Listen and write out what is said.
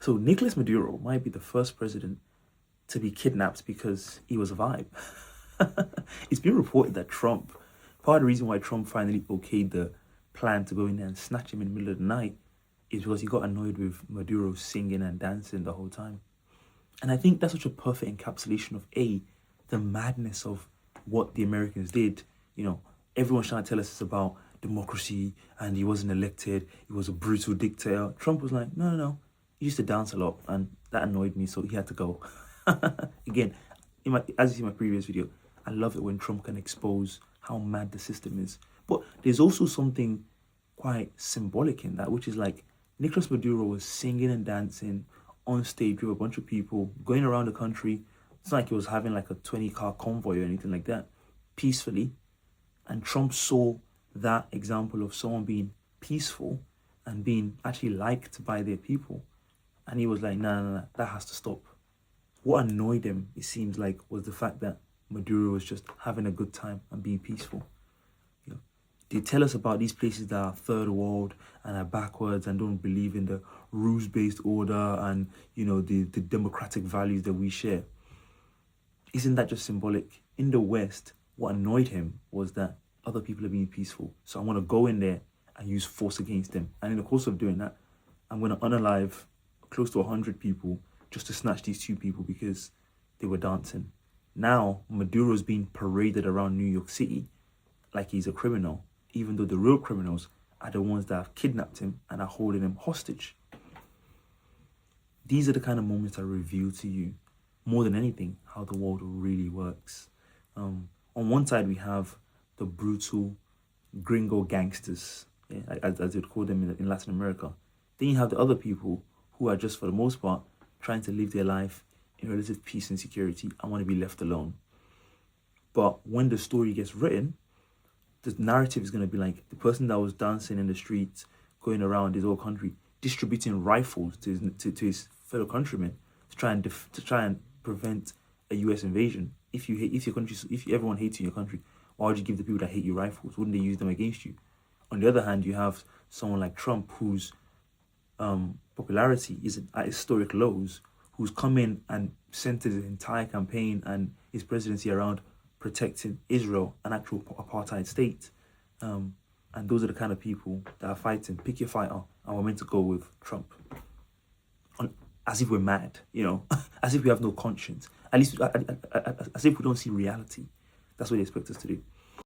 So Nicolas Maduro might be the first president to be kidnapped because he was a vibe. It's been reported that part of the reason why Trump finally okayed the plan to go in there and snatch him in the middle of the night is because he got annoyed with Maduro singing and dancing the whole time. And I think that's such a perfect encapsulation of the madness of what the Americans did. You know, everyone's trying to tell us it's about democracy and he wasn't elected, he was a brutal dictator. Trump was like, no, he used to dance a lot and that annoyed me, so he had to go. Again, as you see in my previous video, I love it when Trump can expose how mad the system is. But there's also something quite symbolic in that, which is like Nicolas Maduro was singing and dancing on stage with a bunch of people going around the country. It's not like he was having like a 20-car convoy or anything like that, peacefully. And Trump saw that example of someone being peaceful and being actually liked by their people. And he was like, no, that has to stop. What annoyed him, it seems like, was the fact that Maduro was just having a good time and being peaceful. You know, they tell us about these places that are third world and are backwards and don't believe in the rules-based order and, you know, the democratic values that we share. Isn't that just symbolic? In the West, what annoyed him was that other people are being peaceful. So I want to go in there and use force against them. And in the course of doing that, I'm going to unalive close to 100 people just to snatch these 2 people because they were dancing. Now, Maduro's being paraded around New York City like he's a criminal, even though the real criminals are the ones that have kidnapped him and are holding him hostage. These are the kind of moments that reveal to you, more than anything, how the world really works. On one side, we have the brutal gringo gangsters, as they'd call them in Latin America. Then you have the other people who are just, for the most part, trying to live their life in relative peace and security and want to be left alone. But when the story gets written, the narrative is going to be like the person that was dancing in the streets, going around his whole country, distributing rifles to his fellow countrymen to try and prevent a U.S. invasion. If everyone hates you in your country, why would you give the people that hate you rifles? Wouldn't they use them against you? On the other hand, you have someone like Trump, whose popularity is at historic lows, who's come in and centered his entire campaign and his presidency around protecting Israel, an actual apartheid state. And those are the kind of people that are fighting. Pick your fighter, and we're meant to go with Trump. As if we're mad, you know, as if we have no conscience. At least, as if we don't see reality. That's what they expect us to do.